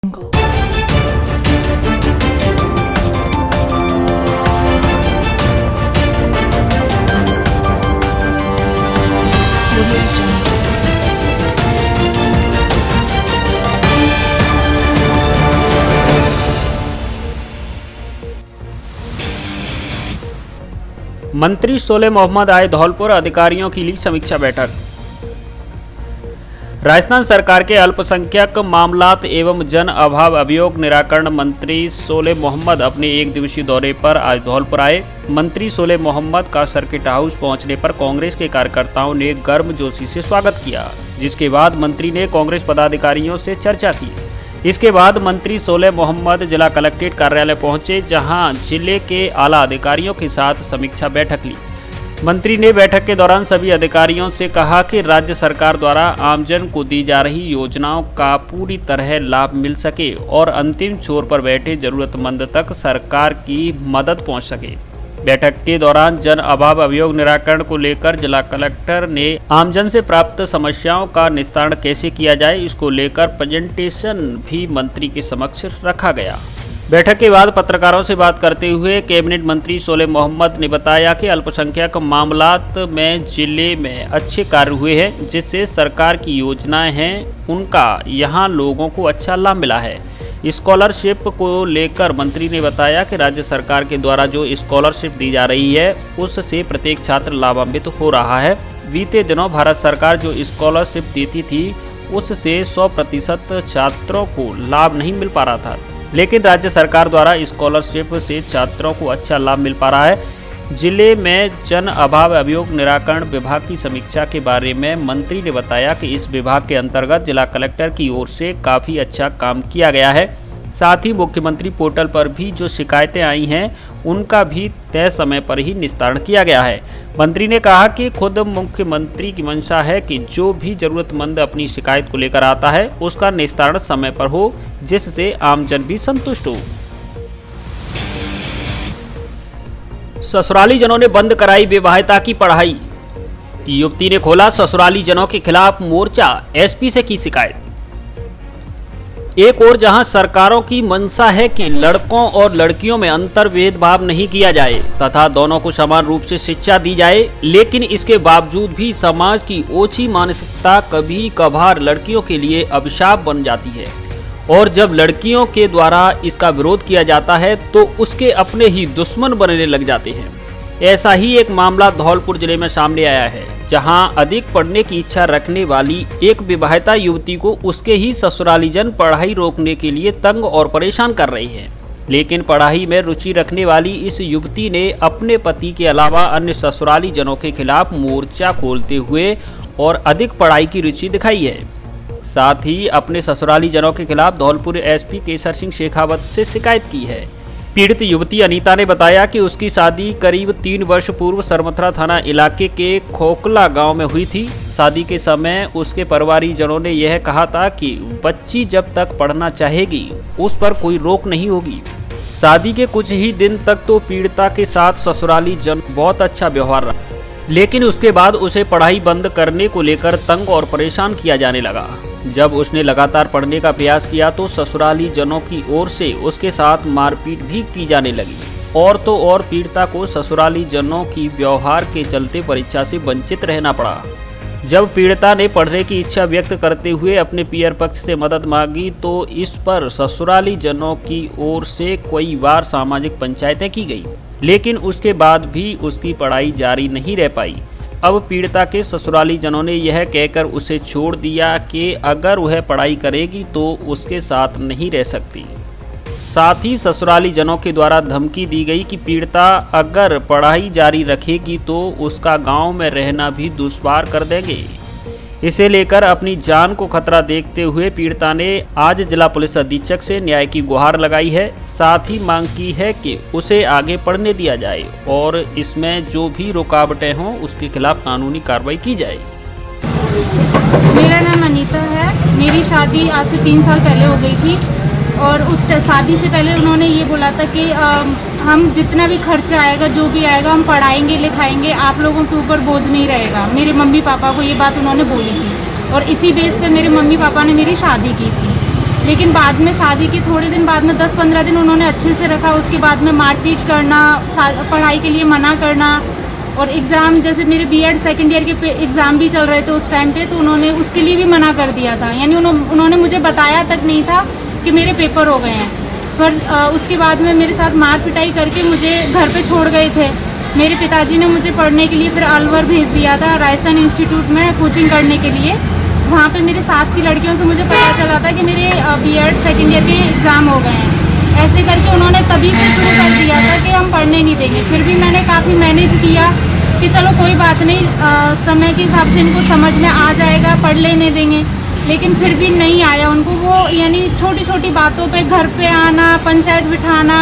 मंत्री सोले मोहम्मद आए धौलपुर, अधिकारियों की ली समीक्षा बैठक। राजस्थान सरकार के अल्पसंख्यक मामलात एवं जन अभाव अभियोग निराकरण मंत्री सोले मोहम्मद अपने एक दिवसीय दौरे पर आज धौलपुर आए। मंत्री सोले मोहम्मद का सर्किट हाउस पहुंचने पर कांग्रेस के कार्यकर्ताओं ने गर्मजोशी से स्वागत किया, जिसके बाद मंत्री ने कांग्रेस पदाधिकारियों से चर्चा की। इसके बाद मंत्री सोले मोहम्मद जिला कलेक्ट्रेट कार्यालय पहुंचे, जहां जिले के आला अधिकारियों के साथ समीक्षा बैठक ली। मंत्री ने बैठक के दौरान सभी अधिकारियों से कहा कि राज्य सरकार द्वारा आमजन को दी जा रही योजनाओं का पूरी तरह लाभ मिल सके और अंतिम छोर पर बैठे जरूरतमंद तक सरकार की मदद पहुंच सके। बैठक के दौरान जन अभाव अभियोग निराकरण को लेकर जिला कलेक्टर ने आमजन से प्राप्त समस्याओं का निस्तारण कैसे किया जाए, इसको लेकर प्रेजेंटेशन भी मंत्री के समक्ष रखा गया। बैठक के बाद पत्रकारों से बात करते हुए कैबिनेट मंत्री सोले मोहम्मद ने बताया कि अल्पसंख्यक मामलात में जिले में अच्छे कार्य हुए हैं, जिससे सरकार की योजनाएं हैं उनका यहां लोगों को अच्छा लाभ मिला है। स्कॉलरशिप को लेकर मंत्री ने बताया कि राज्य सरकार के द्वारा जो स्कॉलरशिप दी जा रही है उससे प्रत्येक छात्र लाभान्वित हो रहा है। बीते दिनों भारत सरकार जो स्कॉलरशिप देती थी उससे 100% छात्रों को लाभ नहीं मिल पा रहा था, लेकिन राज्य सरकार द्वारा स्कॉलरशिप से छात्रों को अच्छा लाभ मिल पा रहा है। जिले में जन अभाव अभियोग निराकरण विभाग की समीक्षा के बारे में मंत्री ने बताया कि इस विभाग के अंतर्गत जिला कलेक्टर की ओर से काफ़ी अच्छा काम किया गया है। साथ ही मुख्यमंत्री पोर्टल पर भी जो शिकायतें आई हैं उनका भी तय समय पर ही निस्तारण किया गया है। मंत्री ने कहा कि खुद मुख्यमंत्री की मंशा है कि जो भी जरूरतमंद अपनी शिकायत को लेकर आता है उसका निस्तारण समय पर हो, जिससे आमजन भी संतुष्ट हो। ससुराली जनों ने बंद कराई विवाहिता की पढ़ाई। युवती ने खोला ससुराली जनों के खिलाफ मोर्चा, एसपी से की शिकायत। एक ओर जहां सरकारों की मंशा है कि लड़कों और लड़कियों में अंतर भेदभाव नहीं किया जाए तथा दोनों को समान रूप से शिक्षा दी जाए, लेकिन इसके बावजूद भी समाज की ओछी मानसिकता कभी कभार लड़कियों के लिए अभिशाप बन जाती है और जब लड़कियों के द्वारा इसका विरोध किया जाता है तो उसके अपने ही दुश्मन बनने लग जाते हैं। ऐसा ही एक मामला धौलपुर जिले में सामने आया है, जहां अधिक पढ़ने की इच्छा रखने वाली एक विवाहिता युवती को उसके ही ससुरालीजन पढ़ाई रोकने के लिए तंग और परेशान कर रही है। लेकिन पढ़ाई में रुचि रखने वाली इस युवती ने अपने पति के अलावा अन्य ससुराली जनों के खिलाफ मोर्चा खोलते हुए और अधिक पढ़ाई की रुचि दिखाई है। साथ ही अपने ससुराली जनों के खिलाफ धौलपुर एसपी केसर सिंह शेखावत से शिकायत की है। पीड़ित युवती अनीता ने बताया कि उसकी शादी करीब 3 वर्ष पूर्व सरमथरा थाना इलाके के खोखला गांव में हुई थी। शादी के समय उसके परिवारीजनों ने यह कहा था कि बच्ची जब तक पढ़ना चाहेगी उस पर कोई रोक नहीं होगी। शादी के कुछ ही दिन तक तो पीड़िता के साथ ससुराली जन बहुत अच्छा व्यवहार रहा, लेकिन उसके बाद उसे पढ़ाई बंद करने को लेकर तंग और परेशान किया जाने लगा। जब उसने लगातार पढ़ने का प्रयास किया तो ससुराली जनों की ओर से उसके साथ मारपीट भी की जाने लगी और तो और पीड़िता को ससुराली जनों की व्यवहार के चलते परीक्षा से वंचित रहना पड़ा। जब पीड़िता ने पढ़ने की इच्छा व्यक्त करते हुए अपने पियर पक्ष से मदद मांगी तो इस पर ससुराली जनों की ओर से कई बार सामाजिक पंचायतें की गई, लेकिन उसके बाद भी उसकी पढ़ाई जारी नहीं रह पाई। अब पीड़िता के ससुराली जनों ने यह कहकर उसे छोड़ दिया कि अगर वह पढ़ाई करेगी तो उसके साथ नहीं रह सकती। साथ ही ससुराली जनों के द्वारा धमकी दी गई कि पीड़िता अगर पढ़ाई जारी रखेगी तो उसका गांव में रहना भी दुश्वार कर देंगे। इसे लेकर अपनी जान को खतरा देखते हुए पीड़िता ने आज जिला पुलिस अधीक्षक से न्याय की गुहार लगाई है। साथ ही मांग की है कि उसे आगे पढ़ने दिया जाए और इसमें जो भी रुकावटें हों उसके खिलाफ कानूनी कार्रवाई की जाए। मेरा नाम अनीता है। मेरी शादी आज से 3 साल पहले हो गई थी और उस शादी से पहले उन्होंने ये बोला था कि हम जितना भी खर्चा आएगा जो भी आएगा हम पढ़ाएंगे लिखाएंगे, आप लोगों के ऊपर बोझ नहीं रहेगा। मेरे मम्मी पापा को ये बात उन्होंने बोली थी और इसी बेस पे मेरे मम्मी पापा ने मेरी शादी की थी। लेकिन बाद में शादी के थोड़े दिन बाद में 10-15 दिन उन्होंने अच्छे से रखा। उसके बाद में मारपीट करना, पढ़ाई के लिए मना करना, और एग्ज़ाम जैसे मेरे बीएड सेकंड ईयर के एग्ज़ाम भी चल रहे थे उस टाइम पे, तो उन्होंने उसके लिए भी मना कर दिया था। यानी उन्होंने मुझे बताया तक नहीं था कि मेरे पेपर हो गए हैं। पर उसके बाद में मेरे साथ मार पिटाई करके मुझे घर पे छोड़ गए थे। मेरे पिताजी ने मुझे पढ़ने के लिए फिर अलवर भेज दिया था, राजस्थान इंस्टीट्यूट में कोचिंग करने के लिए। वहाँ पे मेरे साथ की लड़कियों से मुझे पता चला था कि मेरे बीएड सेकंड ईयर के एग्ज़ाम हो गए हैं। ऐसे करके उन्होंने तभी से शुरू कर दिया था कि हम पढ़ने नहीं देंगे। फिर भी मैंने काफ़ी मैनेज किया कि चलो कोई बात नहीं, समय के हिसाब से इनको समझ में आ जाएगा, पढ़ लेने देंगे। लेकिन फिर भी नहीं आया उनको। वो यानी छोटी छोटी बातों पे घर पे आना, पंचायत बिठाना,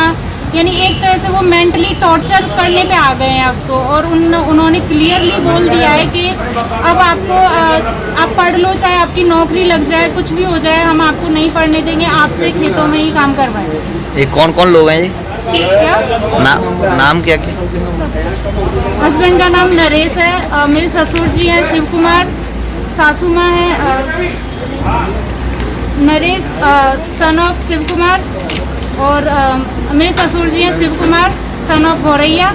यानी एक तरह से वो मेंटली टॉर्चर करने पे आ गए हैं अब तो। और उन्होंने क्लियरली बोल दिया है कि अब आपको आप पढ़ लो, चाहे आपकी नौकरी लग जाए, कुछ भी हो जाए, हम आपको नहीं पढ़ने देंगे, आपसे खेतों में ही काम करवाएं। ये कौन कौन लोग हैं ये? क्या नाम क्या क्या? हस्बैंड का नाम नरेश है, मेरे ससुर जी हैं शिव कुमार, सासू माँ है नरेश सन ऑफ शिव कुमार, और मेरे ससुर जी हैं शिव कुमार सन ऑफ भौरैया,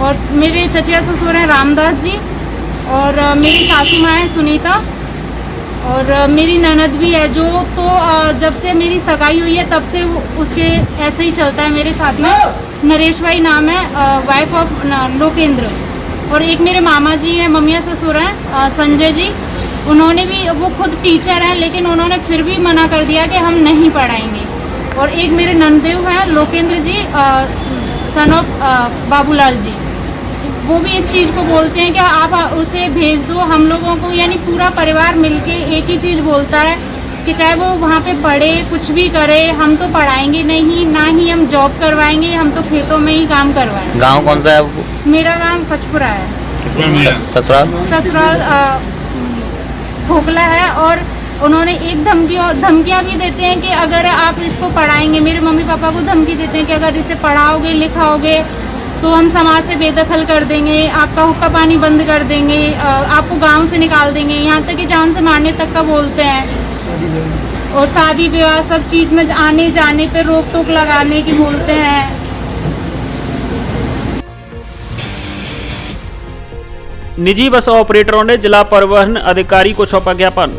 और मेरे चचिया ससुर हैं रामदास जी, और मेरी सासू माँ है सुनीता, और मेरी ननद भी है जो तो जब से मेरी सगाई हुई है तब से उसके ऐसे ही चलता है मेरे साथ में। नरेश भाई नाम है, वाइफ ऑफ लोकेंद्र। और एक मेरे मामा जी हैं, ममिया ससुर हैं संजय जी, उन्होंने भी, वो खुद टीचर हैं, लेकिन उन्होंने फिर भी मना कर दिया कि हम नहीं पढ़ाएंगे। और एक मेरे नंदेव हैं लोकेंद्र जी सन ऑफ बाबूलाल जी, वो भी इस चीज़ को बोलते हैं कि आप उसे भेज दो हम लोगों को। यानी पूरा परिवार मिलके एक ही चीज़ बोलता है कि चाहे वो वहाँ पे पढ़े, कुछ भी करे, हम तो पढ़ाएंगे नहीं, ना ही हम जॉब करवाएंगे, हम तो खेतों में ही काम करवाएंगे। गांव कौन सा है आपको? मेरा गांव कचपुरा है। ससुराल खोखला है। और उन्होंने एक धमकियाँ भी देते हैं कि अगर आप इसको पढ़ाएंगे, मेरे मम्मी पापा को धमकी देते हैं कि अगर इसे पढ़ाओगे लिखाओगे तो हम समाज से बेदखल कर देंगे, आपका हुक्का पानी बंद कर देंगे, आपको गांव से निकाल देंगे, यहाँ तक कि जान से मारने तक का बोलते हैं। और शादी विवाह सब चीज़ में आने जाने पे रोक टोक लगाने की बोलते हैं। निजी बस ऑपरेटरों ने जिला परिवहन अधिकारी को सौंपा ज्ञापन।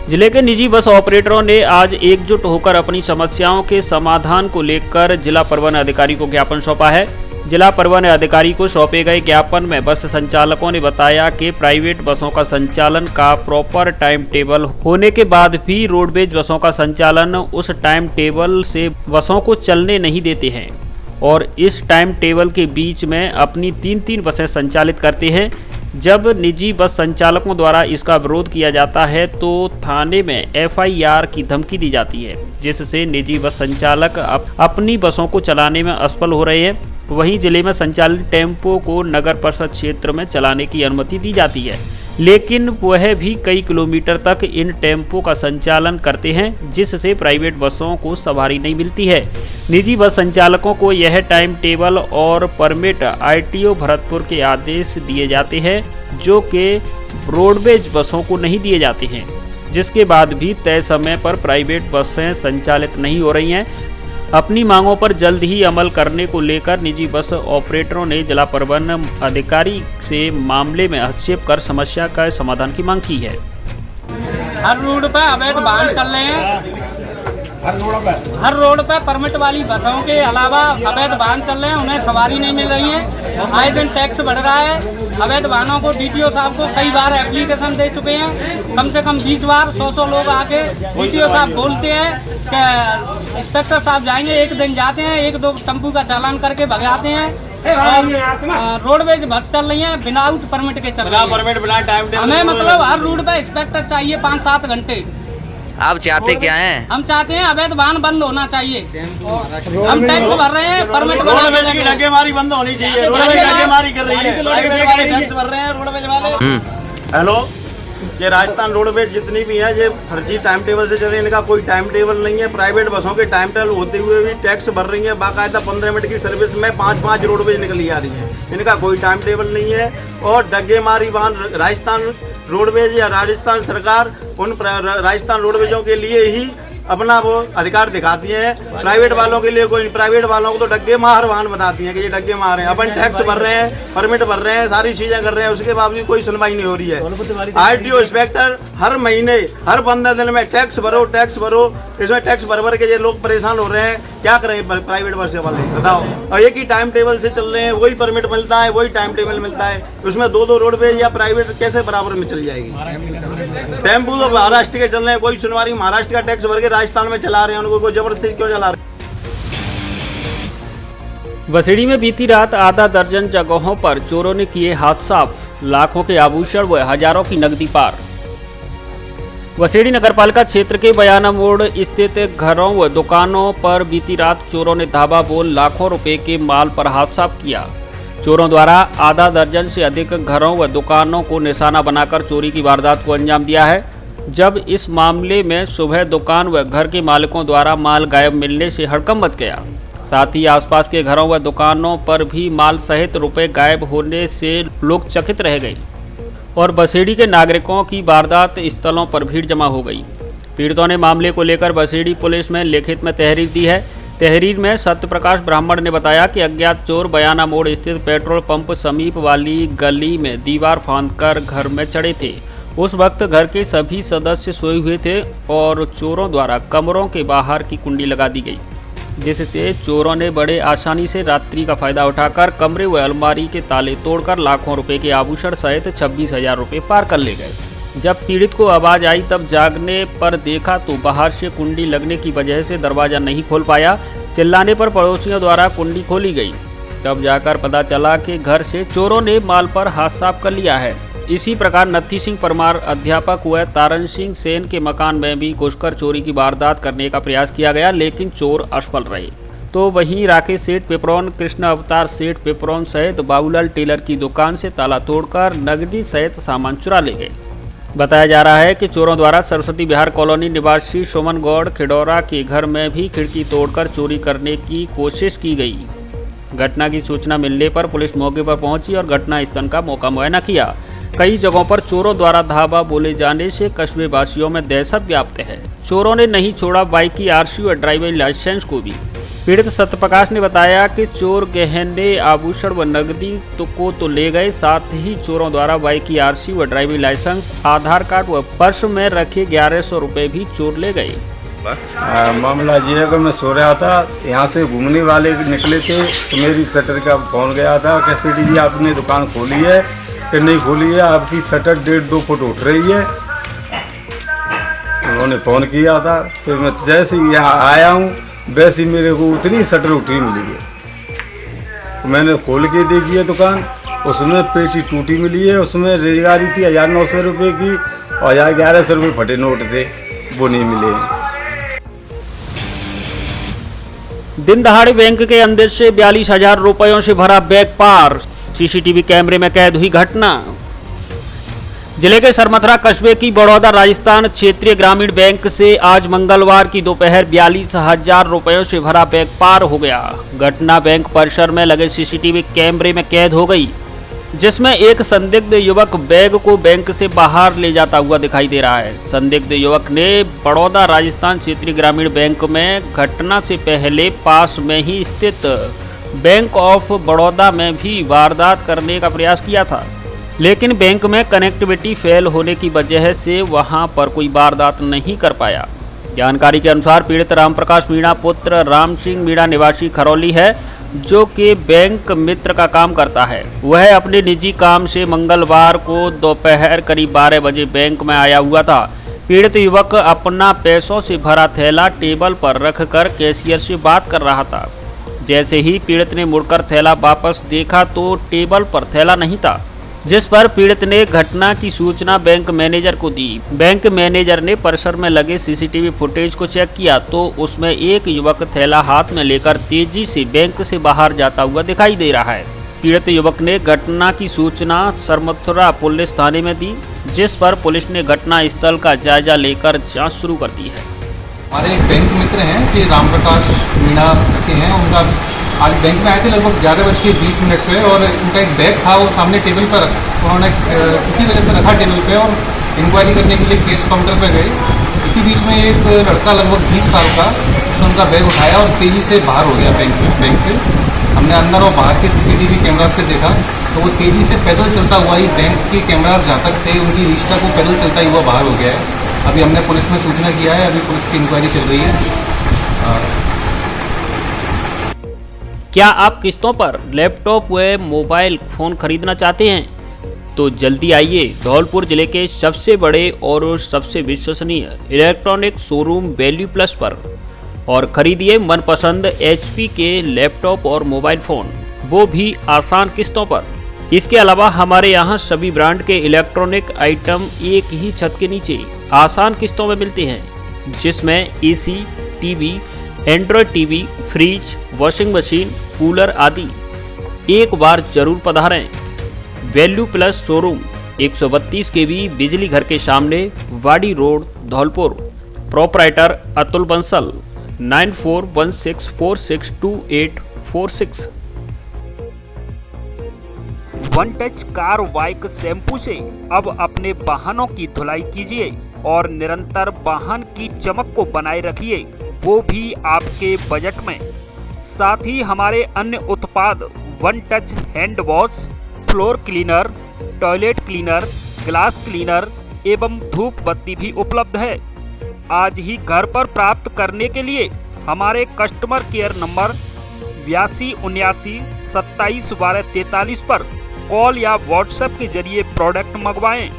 जिले के निजी बस ऑपरेटरों ने आज एकजुट होकर अपनी समस्याओं के समाधान को लेकर जिला परिवहन अधिकारी को ज्ञापन सौंपा है। जिला परिवहन अधिकारी को सौंपे गए ज्ञापन में बस संचालकों ने बताया कि प्राइवेट बसों का संचालन का प्रॉपर टाइम टेबल होने के बाद भी रोडवेज बसों का संचालन उस टाइम टेबल से बसों को चलने नहीं देते हैं और इस टाइम टेबल के बीच में अपनी 3-3 बसें संचालित करते हैं। जब निजी बस संचालकों द्वारा इसका विरोध किया जाता है तो थाने में FIR की धमकी दी जाती है, जिससे निजी बस संचालक अपनी बसों को चलाने में असफल हो रहे हैं। वहीं जिले में संचालित टेम्पो को नगर परिषद क्षेत्र में चलाने की अनुमति दी जाती है, लेकिन वह भी कई किलोमीटर तक इन टेम्पो का संचालन करते हैं, जिससे प्राइवेट बसों को सवारी नहीं मिलती है। निजी बस संचालकों को यह टाइम टेबल और परमिट ITO भरतपुर के आदेश दिए जाते हैं, जो कि रोडवेज बसों को नहीं दिए जाते हैं, जिसके बाद भी तय समय पर प्राइवेट बसें संचालित नहीं हो रही हैं। अपनी मांगों पर जल्द ही अमल करने को लेकर निजी बस ऑपरेटरों ने जिला परिवहन अधिकारी से मामले में हस्तक्षेप कर समस्या का समाधान की मांग की है। हर रोड पर अवैध वाहन चल रहे हैं, हर रोड पर परमिट वाली बसों के अलावा अवैध वाहन चल रहे हैं, उन्हें सवारी नहीं मिल रही है। आए दिन टैक्स बढ़ रहा है। अवैध वाहनों को DTO साहब को कई बार एप्लीकेशन दे चुके हैं, कम से कम 20 बार 100 लोग आके DTO साहब बोलते हैं कि इंस्पेक्टर साहब जाएंगे, एक दिन जाते हैं, 1-2 टेम्पू का चालान करके भगाते हैं। और रोडवेज बस चल रही है विदाउट परमिट के चल रही है। हमें मतलब हर रूट पे इंस्पेक्टर चाहिए 5-7 घंटे। आप चाहते क्या हैं? हम चाहते हैं अवैध वाहन बंद होना चाहिए। हम टैक्स भर रहे हैं, परमिट रोडवेज की डग्गेमारी बंद होनी चाहिए। रोडवेज डग्गेमारी कर रही है, प्राइवेट वाले टैक्स भर रहे हैं, रोडवेज वाले। हेलो, ये राजस्थान रोडवेज जितनी भी है ये फर्जी टाइम टेबल से चल रही है। इनका कोई टाइम टेबल नहीं है। प्राइवेट बसों के टाइम टेबल होते हुए भी टैक्स भर रही है। बाकायदा 15 मिनट की सर्विस में 5-5 रोडवेज निकली आ रही है। इनका कोई टाइम टेबल नहीं है। और डग्गेमारी वाहन राजस्थान रोडवेज या राजस्थान सरकार उन राजस्थान रोडवेजों के लिए ही अपना वो अधिकार दिखाती है। प्राइवेट वालों के लिए कोई, प्राइवेट वालों को तो डग्गे मार वाहन बताती हैं कि ये डग्गे मार हैं। अपन टैक्स भर रहे हैं, परमिट भर रहे हैं, सारी चीजें कर रहे हैं, उसके बावजूद कोई सुनवाई नहीं हो रही है। आरटीओ इंस्पेक्टर हर महीने, हर 15 दिन में टैक्स भरो, टैक्स भरो। इसमें टैक्स भर के ये लोग परेशान हो रहे हैं। क्या करें प्राइवेट बस वाले, बताओ। और एक ही टाइम टेबल से चल रहे हैं, वही परमिट मिलता है, वही टाइम टेबल मिलता है। उसमें दो रोडवेज या प्राइवेट कैसे बराबर में चल जाएगी। टेम्पू तो महाराष्ट्र के चल रहे हैं, कोई सुनवाई। महाराष्ट्र का टैक्स भर के राजस्थान में चला रहे हैं, उनको कोई जबरदस्ती क्यों चला रहे हैं। वसेड़ी में बीती रात आधा दर्जन जगहों पर चोरों ने किए हाथ साफ, लाखों के आभूषण व हजारों की नकदी पार। वसेड़ी नगरपालिका क्षेत्र के बयाना मोड़ स्थित घरों व दुकानों पर बीती रात चोरों ने धावा बोल लाखों रुपए के माल पर हाथ साफ किया। चोरों द्वारा आधा दर्जन से अधिक घरों व दुकानों को निशाना बनाकर चोरी की वारदात को अंजाम दिया है। जब इस मामले में सुबह दुकान व घर के मालिकों द्वारा माल गायब मिलने से हड़कंप मच गया। साथ ही आसपास के घरों व दुकानों पर भी माल सहित रुपए गायब होने से लोग चकित रह गए और बसेड़ी के नागरिकों की वारदात स्थलों पर भीड़ जमा हो गई। पीड़ितों ने मामले को लेकर बसेड़ी पुलिस में लिखित में तहरीर दी है। तहरीर में सत्यप्रकाश ब्राह्मण ने बताया कि अज्ञात चोर बयाना मोड़ स्थित पेट्रोल पंप समीप वाली गली में दीवार फांदकर घर में चढ़े थे। उस वक्त घर के सभी सदस्य सोए हुए थे और चोरों द्वारा कमरों के बाहर की कुंडी लगा दी गई, जिससे चोरों ने बड़े आसानी से रात्रि का फायदा उठाकर कमरे व अलमारी के ताले तोड़कर लाखों रुपए के आभूषण सहित 26,000 रुपये पार कर ले गए। जब पीड़ित को आवाज़ आई तब जागने पर देखा तो बाहर से कुंडी लगने की वजह से दरवाज़ा नहीं खोल पाया। चिल्लाने पर पड़ोसियों द्वारा कुंडी खोली गई। तब जाकर पता चला कि घर से चोरों ने माल पर हाथ साफ कर लिया है। इसी प्रकार नत्थी सिंह परमार अध्यापक व तारण सिंह सेन के मकान में भी घुसकर चोरी की वारदात करने का प्रयास किया गया, लेकिन चोर असफल रहे। तो वहीं राकेश सेठ पिपरौन, कृष्ण अवतार सेठ पिपरौन सहित बाबूलाल टेलर की दुकान से ताला तोड़कर नकदी सहित सामान चुरा ले गए। बताया जा रहा है कि चोरों द्वारा सरस्वती विहार कॉलोनी निवासी सुमन गौड़ खिडौरा के घर में भी खिड़की तोड़कर चोरी करने की कोशिश की गई। घटना की सूचना मिलने पर पुलिस मौके पर पहुंची और घटना स्थल का मौका मुआयना किया। कई जगहों पर चोरों द्वारा धावा बोले जाने से कस्बे वासियों में दहशत व्याप्त है। चोरों ने नहीं छोड़ा बाइक की आरसी और ड्राइविंग लाइसेंस को भी। पीड़ित सत्यप्रकाश ने बताया कि चोर गहने, आभूषण व नकदी को तो ले गए, साथ ही चोरों द्वारा बाइक की आरसी व ड्राइविंग लाइसेंस, आधार कार्ड व पर्स में रखे 1100 रुपये भी चोर ले गए। मामला ये है कि मैं सो रहा था, यहाँ से घूमने वाले निकले थे तो मेरी शटर का फोन गया था कि सीडी जी आपने दुकान खोली है कि नहीं खोली है, आपकी शटर 1.5-2 फुट उठ रही है। उन्होंने फ़ोन किया था, फिर मैं जैसे ही यहाँ आया हूँ वैसे ही मेरे को उतनी शटर उठी मिली है। मैंने खोल के देखी है दुकान, उसमें पेटी टूटी मिली है, उसमें रेजगारी थी 1900 रुपये की और 1100 रुपये फटे नोट थे, वो नहीं मिले। दिन दहाड़े बैंक के अंदर से 42,000 रुपयों से भरा बैग पार, सीसीटीवी कैमरे में कैद हुई घटना। जिले के सरमथरा कस्बे की बड़ौदा राजस्थान क्षेत्रीय ग्रामीण बैंक से आज मंगलवार की दोपहर 42,000 रुपयों से भरा बैग पार हो गया। घटना बैंक परिसर में लगे सीसीटीवी कैमरे में कैद हो गई, जिसमें एक संदिग्ध युवक बैग को बैंक से बाहर ले जाता हुआ दिखाई दे रहा है। संदिग्ध युवक ने बड़ौदा राजस्थान क्षेत्रीय ग्रामीण बैंक में घटना से पहले पास में ही स्थित बैंक ऑफ बड़ौदा में भी वारदात करने का प्रयास किया था, लेकिन बैंक में कनेक्टिविटी फेल होने की वजह से वहां पर कोई वारदात नहीं कर पाया। जानकारी के अनुसार पीड़ित रामप्रकाश मीणा पुत्र राम सिंह मीणा निवासी खरौली है, जो कि बैंक मित्र का काम करता है। वह अपने निजी काम से मंगलवार को दोपहर करीब 12 बजे बैंक में आया हुआ था। पीड़ित युवक अपना पैसों से भरा थैला टेबल पर रखकर कैशियर से बात कर रहा था। जैसे ही पीड़ित ने मुड़कर थैला वापस देखा तो टेबल पर थैला नहीं था, जिस पर पीड़ित ने घटना की सूचना बैंक मैनेजर को दी। बैंक मैनेजर ने परिसर में लगे सीसीटीवी फुटेज को चेक किया तो उसमें एक युवक थैला हाथ में लेकर तेजी से बैंक से बाहर जाता हुआ दिखाई दे रहा है। पीड़ित युवक ने घटना की सूचना सरमथुरा पुलिस थाने में दी, जिस पर पुलिस ने घटना स्थल का जायजा लेकर जाँच शुरू कर दी है। हमारे एक बैंक मित्र हैं कि रामप्रकाश मीणा के हैं, उनका आज बैंक में आए थे लगभग 11:20 पे और उनका एक बैग था वो सामने टेबल पर उन्होंने किसी वजह से रखा टेबल पे और इंक्वायरी करने के लिए कैश काउंटर पे गए। इसी बीच में एक लड़का लगभग 20 साल का उसने उनका बैग उठाया और तेज़ी से बाहर हो गया बैंक से। हमने अंदर और बाहर के CCTV कैमरा से देखा तो वो तेज़ी से पैदल चलता हुआ ही बैंक के कैमरास जहाँ तक थे उनकी रीच तक वो पैदल चलता हुआ बाहर हो गया है। अभी हमने पुलिस में सूचना किया है, अभी पुलिस की इंक्वायरी चल रही है। क्या आप किस्तों पर लैपटॉप व मोबाइल फ़ोन खरीदना चाहते हैं? तो जल्दी आइए धौलपुर जिले के सबसे बड़े और सबसे विश्वसनीय इलेक्ट्रॉनिक शोरूम वैल्यू प्लस पर और खरीदिए मनपसंद HP के लैपटॉप और मोबाइल फ़ोन, वो भी आसान किस्तों पर। इसके अलावा हमारे यहाँ सभी ब्रांड के इलेक्ट्रॉनिक आइटम एक ही छत के नीचे आसान किस्तों में मिलते हैं, जिसमें AC, TV, Android TV, fridge, washing machine, cooler आदि। एक बार जरूर पधारें। वैल्यू प्लस शोरूम 132 kV बिजली घर के सामने, वाड़ी road, Dholpur. Proprietor Atul Bansal 9416462846। One touch car bike shampoo से अब अपने वाहनों की धुलाई कीजिए और निरंतर वाहन की चमक को बनाए रखिए, वो भी आपके बजट में। साथ ही हमारे अन्य उत्पाद one touch hand wash, floor cleaner, toilet cleaner, glass cleaner एवं धूप बत्ती भी उपलब्ध है। आज ही घर पर प्राप्त करने के लिए हमारे कस्टमर केयर नंबर 8279271243 पर कॉल या व्हाट्सएप के जरिए प्रोडक्ट मंगवाएं।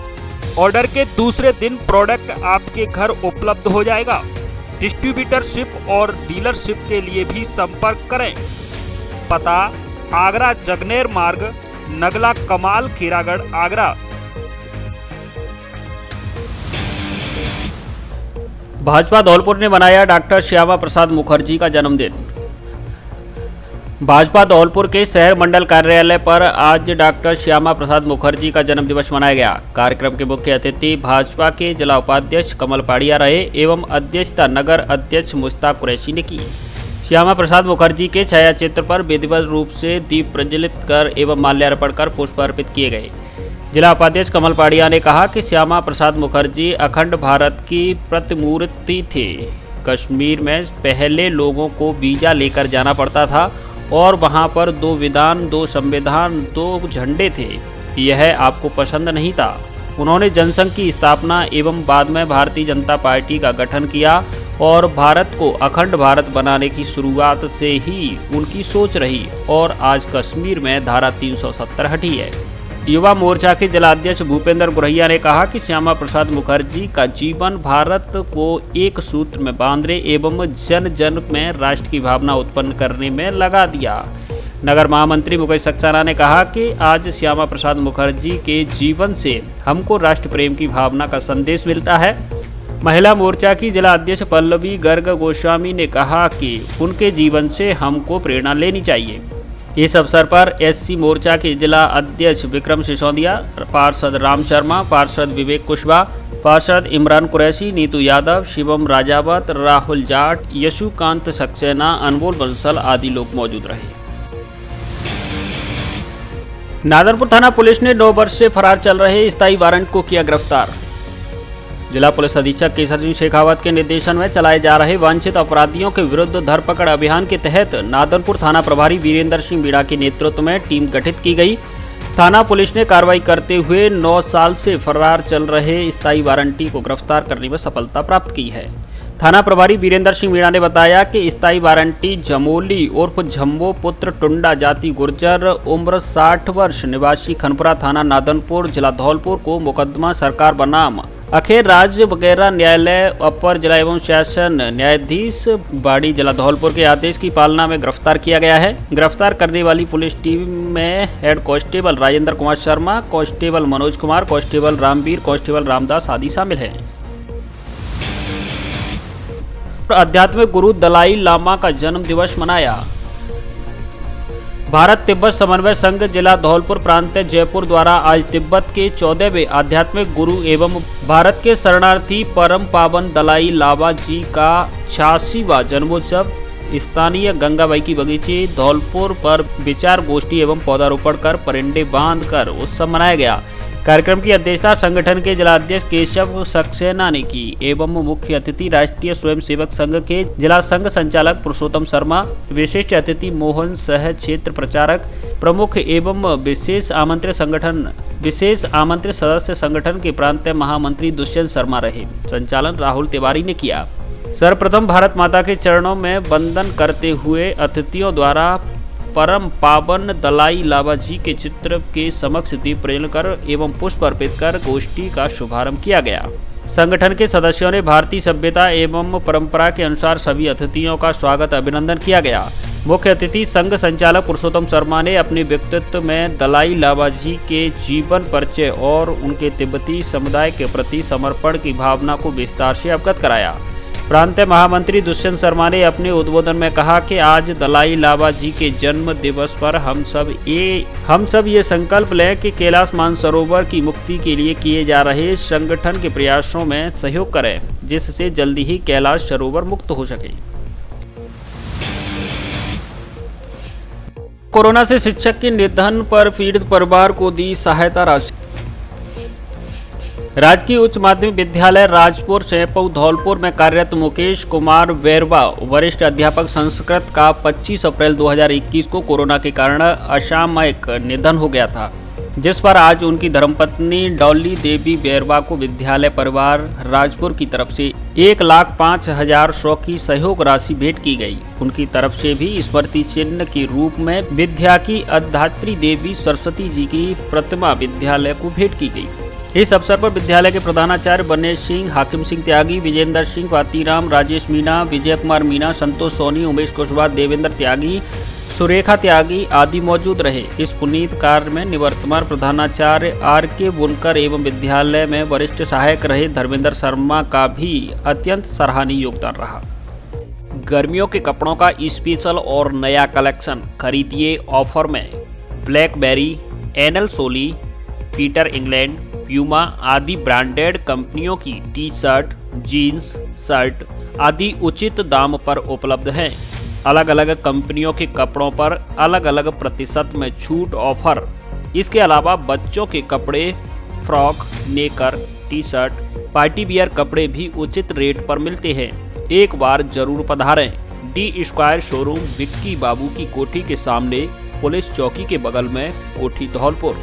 ऑर्डर के दूसरे दिन प्रोडक्ट आपके घर उपलब्ध हो जाएगा। डिस्ट्रीब्यूटरशिप और डीलरशिप के लिए भी संपर्क करें। पता आगरा जगनेर मार्ग, नगला कमाल, खीरागढ़, आगरा। भाजपा धौलपुर ने मनाया डॉक्टर श्यामा प्रसाद मुखर्जी का जन्मदिन। भाजपा धौलपुर के शहर मंडल कार्यालय पर आज डॉक्टर श्यामा प्रसाद मुखर्जी का जन्म दिवस मनाया गया। कार्यक्रम के मुख्य अतिथि भाजपा के जिला उपाध्यक्ष कमल पाड़िया रहे एवं अध्यक्षता नगर अध्यक्ष मुश्ताक कुरैशी ने की। श्यामा प्रसाद मुखर्जी के छायाचित्र पर विधिवत रूप से दीप प्रज्वलित कर एवं माल्यार्पण कर पुष्प अर्पित किए गए। जिला उपाध्यक्ष कमल पाड़िया ने कहा कि श्यामा प्रसाद मुखर्जी अखंड भारत की प्रतिमूर्ति थे। कश्मीर में पहले लोगों को वीजा लेकर जाना पड़ता था और वहां पर 2 विधान, 2 संविधान, 2 झंडे थे। यह आपको पसंद नहीं था। उन्होंने जनसंघ की स्थापना एवं बाद में भारतीय जनता पार्टी का गठन किया और भारत को अखंड भारत बनाने की शुरुआत से ही उनकी सोच रही और आज कश्मीर में धारा 370 हटी है। युवा मोर्चा के जिलाध्यक्ष भूपेंद्र गुरैया ने कहा कि श्यामा प्रसाद मुखर्जी का जीवन भारत को एक सूत्र में बांधने एवं जन जन में राष्ट्र की भावना उत्पन्न करने में लगा दिया। नगर महामंत्री मुकेश सक्सेना ने कहा कि आज श्यामा प्रसाद मुखर्जी के जीवन से हमको राष्ट्र प्रेम की भावना का संदेश मिलता है। महिला मोर्चा की जिला अध्यक्ष पल्लवी गर्ग गोस्वामी ने कहा कि उनके जीवन से हमको प्रेरणा लेनी चाहिए। इस अवसर पर SC मोर्चा के जिला अध्यक्ष विक्रम सिसोदिया, पार्षद राम शर्मा, पार्षद विवेक कुशवाहा, पार्षद इमरान कुरैशी, नीतू यादव, शिवम राजावत, राहुल जाट, यशुकांत सक्सेना, अनमोल बंसल आदि लोग मौजूद रहे। नादनपुर थाना पुलिस ने 9 वर्ष से फरार चल रहे स्थायी वारंट को किया गिरफ्तार। जिला पुलिस अधीक्षक केसर सिंह शेखावत के निर्देशन में चलाए जा रहे वांछित अपराधियों के विरुद्ध धरपकड़ अभियान के तहत नादनपुर थाना प्रभारी वीरेंद्र सिंह बीड़ा के नेतृत्व में टीम गठित की गई। थाना पुलिस ने कार्रवाई करते हुए 9 साल से फरार चल रहे स्थायी वारंटी को गिरफ्तार करने में सफलता प्राप्त की है। थाना प्रभारी वीरेंद्र सिंह बीड़ा ने बताया कि स्थायी वारंटी जमोली उर्फ झम्बो पुत्र टुंडा जाति गुर्जर उम्र 60 वर्ष निवासी खनपुरा थाना नादनपुर जिला धौलपुर को मुकदमा सरकार बनाम अखेर राज्य वगैरह न्यायालय अपर जिला एवं सेशन न्यायाधीश बाड़ी जिला धौलपुर के आदेश की पालना में गिरफ्तार किया गया है। गिरफ्तार करने वाली पुलिस टीम में head constable Rajendra Kumar Sharma, constable Manoj Kumar, constable Ramveer, constable Ramdas आदि शामिल हैं। आध्यात्मिक गुरु दलाई लामा का जन्म दिवस मनाया। भारत तिब्बत समन्वय संघ जिला धौलपुर प्रांत जयपुर द्वारा आज तिब्बत के 14वें आध्यात्मिक गुरु एवं भारत के शरणार्थी परम पावन दलाई लामा जी का 86वां जन्मोत्सव स्थानीय गंगाबाई की बगीचे धौलपुर पर विचार गोष्ठी एवं पौधारोपण कर परिंदे बांध कर उत्सव मनाया गया। कार्यक्रम की अध्यक्षता संगठन के जिलाध्यक्ष केशव सक्सेना ने की एवं मुख्य अतिथि राष्ट्रीय स्वयंसेवक संघ के जिला संघ संचालक पुरुषोत्तम शर्मा, विशिष्ट अतिथि मोहन सह क्षेत्र प्रचारक प्रमुख एवं विशेष आमंत्रित सदस्य संगठन के प्रांतीय महामंत्री दुष्यंत शर्मा रहे। संचालन राहुल तिवारी ने किया। सर्वप्रथम भारत माता के चरणों में वंदन करते हुए अतिथियों द्वारा परम पावन दलाई लामा जी के चित्र के समक्ष दीप प्रज्वलन कर एवं पुष्प अर्पित कर गोष्ठी का शुभारंभ किया गया। संगठन के सदस्यों ने भारतीय सभ्यता एवं परंपरा के अनुसार सभी अतिथियों का स्वागत अभिनंदन किया गया। मुख्य अतिथि संघ संचालक पुरुषोत्तम शर्मा ने अपने व्यक्तित्व में दलाई लामा जी के जीवन परिचय और उनके तिब्बती समुदाय के प्रति समर्पण की भावना को विस्तार से अवगत कराया। प्रांतीय महामंत्री दुष्यंत शर्मा ने अपने उद्बोधन में कहा कि आज दलाई लामा जी के जन्म दिवस पर हम सब ये संकल्प लें कि कैलाश मानसरोवर की मुक्ति के लिए किए जा रहे संगठन के प्रयासों में सहयोग करें, जिससे जल्दी ही कैलाश सरोवर मुक्त हो सके। कोरोना से शिक्षक के निधन पर पीड़ित परिवार को दी सहायता राशि। राजकीय उच्च माध्यमिक विद्यालय राजपुर सेपऊ धौलपुर में कार्यरत मुकेश कुमार बैरवा वरिष्ठ अध्यापक संस्कृत का 25 अप्रैल 2021 को कोरोना के कारण असामयिक निधन हो गया था, जिस पर आज उनकी धर्मपत्नी डॉली देवी बैरवा को विद्यालय परिवार राजपुर की तरफ से 1,05,100 की सहयोग राशि भेंट की गई। उनकी तरफ से भी स्मृति चिन्ह के रूप में विद्या की अधिधात्री देवी सरस्वती जी की प्रतिमा विद्यालय को भेंट की गई। इस अवसर पर विद्यालय के प्रधानाचार्य बनेश सिंह, हाकिम सिंह त्यागी, विजेंद्र सिंह, पातीराम, राजेश मीणा, विजय कुमार मीणा, संतोष सोनी, उमेश कुशवाहा, देवेंद्र त्यागी, सुरेखा त्यागी आदि मौजूद रहे। इस पुनीत कार्य में निवर्तमान प्रधानाचार्य RK बुनकर एवं विद्यालय में वरिष्ठ सहायक रहे धर्मेंद्र शर्मा का भी अत्यंत सराहनीय योगदान रहा। गर्मियों के कपड़ों का स्पेशल और नया कलेक्शन खरीदिए ऑफर में। ब्लैकबेरी, एनएल सोली, पीटर इंग्लैंड, प्यूमा आदि ब्रांडेड कंपनियों की टी शर्ट, जीन्स, शर्ट आदि उचित दाम पर उपलब्ध हैं। अलग अलग कंपनियों के कपड़ों पर अलग अलग प्रतिशत में छूट ऑफर। इसके अलावा बच्चों के कपड़े, frock, knicker, T shirt, party wear कपड़े भी उचित रेट पर मिलते हैं। एक बार जरूर पधारें। डी स्क्वायर शोरूम विक्की बाबू की कोठी के सामने, पुलिस चौकी के बगल में, कोठी धौलपुर।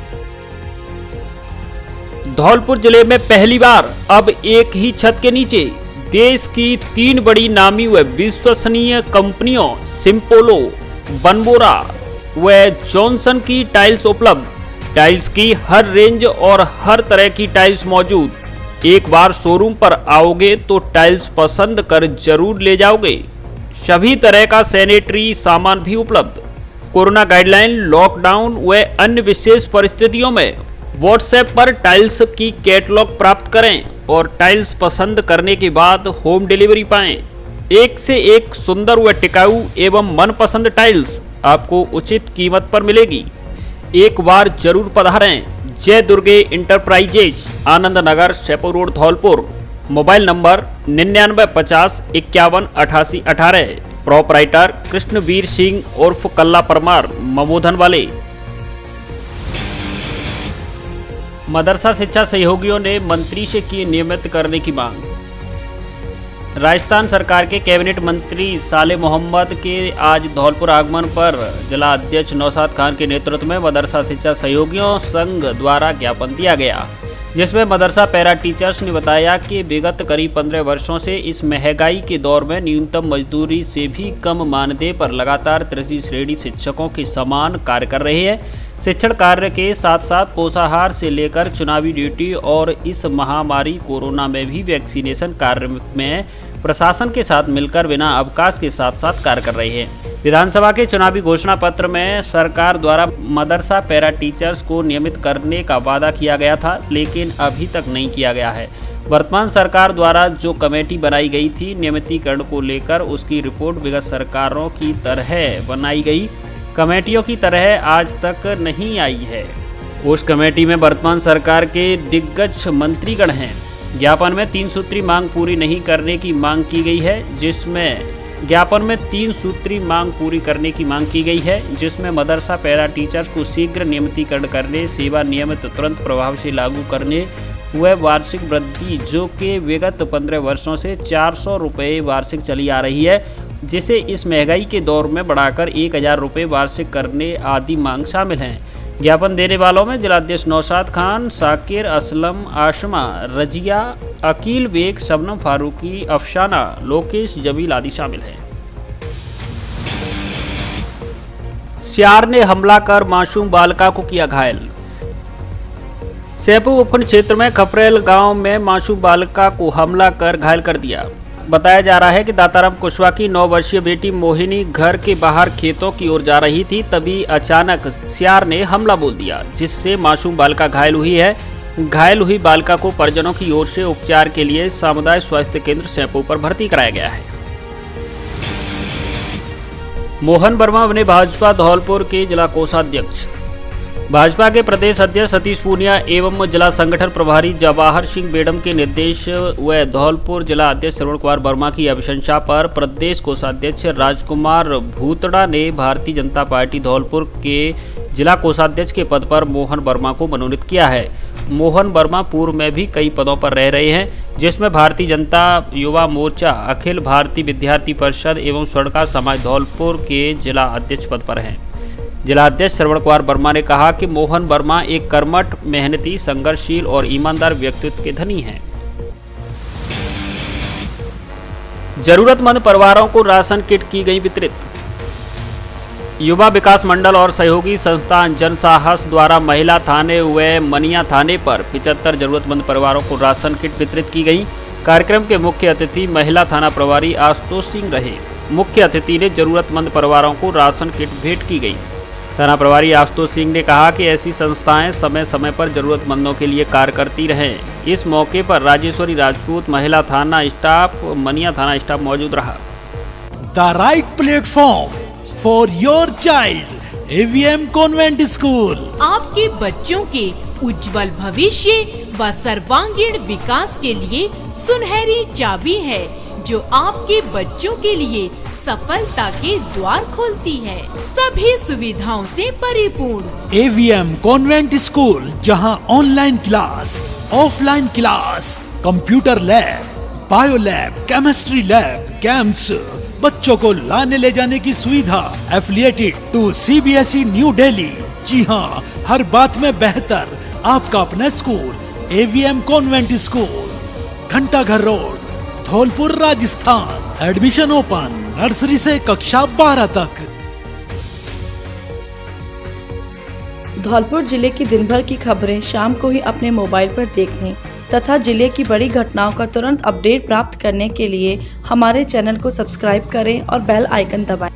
धौलपुर जिले में पहली बार अब एक ही छत के नीचे देश की 3 बड़ी नामी व विश्वसनीय कंपनियों सिम्पोलो, बनबोरा व जॉनसन की टाइल्स उपलब्ध। टाइल्स की हर रेंज और हर तरह की टाइल्स मौजूद। एक बार शोरूम पर आओगे तो टाइल्स पसंद कर जरूर ले जाओगे। सभी तरह का सैनिटरी सामान भी उपलब्ध। कोरोना गाइडलाइन, लॉकडाउन व अन्य विशेष परिस्थितियों में व्हाट्सएप पर टाइल्स की कैटलॉग प्राप्त करें और टाइल्स पसंद करने के बाद होम डिलीवरी पाएं। एक से एक सुंदर व टिकाऊ एवं मनपसंद टाइल्स आपको उचित कीमत पर मिलेगी। एक बार जरूर पधारें। जय Durge enterprises, Anand Nagar, Sepau road, Dholpur. Mobile number 9950 51 88 18। Proprietor Krishnaveer Singh उर्फ कल्ला परमार, ममोधन वाले। मदरसा शिक्षा सहयोगियों ने मंत्री से की नियमित करने की मांग। राजस्थान सरकार के कैबिनेट मंत्री साले मोहम्मद के आज धौलपुर आगमन पर जिला अध्यक्ष नौशाद खान के नेतृत्व में मदरसा शिक्षा सहयोगियों संघ द्वारा ज्ञापन दिया गया, जिसमें मदरसा पैरा टीचर्स ने बताया कि विगत करीब 15 वर्षों से इस महंगाई के दौर में न्यूनतम मजदूरी से भी कम मानदेय पर लगातार तृतीय श्रेणी शिक्षकों के समान कार्य कर रहे हैं। शिक्षण कार्य के साथ साथ पोषाहार से लेकर चुनावी ड्यूटी और इस महामारी कोरोना में भी वैक्सीनेशन कार्य में प्रशासन के साथ मिलकर बिना अवकाश के साथ साथ कार्य कर रहे हैं। विधानसभा के चुनावी घोषणा पत्र में सरकार द्वारा मदरसा पैरा टीचर्स को नियमित करने का वादा किया गया था, लेकिन अभी तक नहीं किया गया है। वर्तमान सरकार द्वारा जो कमेटी बनाई गई थी नियमितीकरण को लेकर, उसकी रिपोर्ट विगत सरकारों की तरह बनाई गई कमेटियों की तरह आज तक नहीं आई है। उस कमेटी में वर्तमान सरकार के दिग्गज मंत्रीगण हैं। ज्ञापन में 3 सूत्री मांग पूरी नहीं करने की मांग की गई है, जिसमें ज्ञापन में 3 सूत्री मांग पूरी करने की मांग की गई है, जिसमें मदरसा पैरा टीचर्स को शीघ्र नियमितीकरण करने, सेवा नियमित तुरंत प्रभाव से लागू करने व वार्षिक वृद्धि जो कि विगत 15 वर्षों से 400 रुपये वार्षिक चली आ रही है, जिसे इस महंगाई के दौर में बढ़ाकर 1000 रुपये वार्षिक करने आदि मांग शामिल हैं। ज्ञापन देने वालों में जिलाध्यक्ष नौशाद खान, साकिर, असलम, आशमा, रजिया, अकील बेग, शबनम फारूकी, अफसाना, लोकेश, जमील आदि शामिल हैं। सियार ने हमला कर मासूम बालिका को किया घायल। सैयदपुर उपखंड क्षेत्र में खपरेल गांव में मासूम बालिका को हमला कर घायल कर दिया। बताया जा रहा है कि दाताराम कुशवाहा की 9 वर्षीय बेटी मोहिनी घर के बाहर खेतों की ओर जा रही थी, तभी अचानक सियार ने हमला बोल दिया, जिससे मासूम बालिका घायल हुई है। घायल हुई बालिका को परिजनों की ओर से उपचार के लिए सामुदायिक स्वास्थ्य केंद्र सैयदपुर पर भर्ती कराया गया है। मोहन वर्मा बने भाजपा धौलपुर के जिला कोषाध्यक्ष। भाजपा के प्रदेश अध्यक्ष सतीश पूनिया एवं जिला संगठन प्रभारी जवाहर सिंह बेडम के निर्देश व धौलपुर जिला अध्यक्ष श्रवण कुमार वर्मा की अभिशंसा पर प्रदेश कोषाध्यक्ष राजकुमार भूतड़ा ने भारतीय जनता पार्टी धौलपुर के जिला कोषाध्यक्ष के पद पर मोहन वर्मा को मनोनीत किया है। मोहन वर्मा पूर्व में भी कई पदों पर रह रहे हैं, जिसमें भारतीय जनता युवा मोर्चा, अखिल भारतीय विद्यार्थी परिषद एवं स्वर्णकार समाज धौलपुर के जिला अध्यक्ष पद पर हैं। जिला अध्यक्ष श्रवण कुमार वर्मा ने कहा कि मोहन वर्मा एक कर्मठ, मेहनती, संघर्षशील और ईमानदार व्यक्तित्व के धनी हैं। जरूरतमंद परिवारों को राशन किट की गई वितरित। युवा विकास मंडल और सहयोगी संस्था जनसाहस द्वारा महिला थाने व मनिया थाने पर 75 जरूरतमंद परिवारों को राशन किट वितरित की गई। कार्यक्रम के मुख्य अतिथि महिला थाना प्रभारी आशुतोष सिंह रहे। मुख्य अतिथि ने जरूरतमंद परिवारों को राशन किट भेंट की गई। थाना प्रभारी आशुतोष सिंह ने कहा कि ऐसी संस्थाएं समय समय पर जरूरतमंदों के लिए कार्य करती रहें। इस मौके पर राजेश्वरी राजपूत, महिला थाना स्टाफ, मनिया थाना स्टाफ मौजूद रहा। The right platform for your child, AVM convent school. आपके बच्चों के उज्जवल भविष्य व सर्वांगीण विकास के लिए सुनहरी चाबी है, जो आपके बच्चों के लिए सफलता के द्वार खोलती है, सभी सुविधाओं से परिपूर्ण। एवीएम कॉन्वेंट स्कूल, जहां online class, offline class, computer lab, bio lab, chemistry lab, campus, बच्चों को लाने ले जाने की सुविधा, affiliated to CBSE new Delhi. जी हाँ, हर बात में बेहतर आपका अपना school AVM convent school, Ghantaghar road, Dholpur, Rajasthan. Admission open, nursery से कक्षा 12 तक। धौलपुर जिले की दिन भर की खबरें शाम को ही अपने मोबाइल पर देखने तथा जिले की बड़ी घटनाओं का तुरंत अपडेट प्राप्त करने के लिए हमारे चैनल को सब्सक्राइब करें और बेल आइकन दबाएं।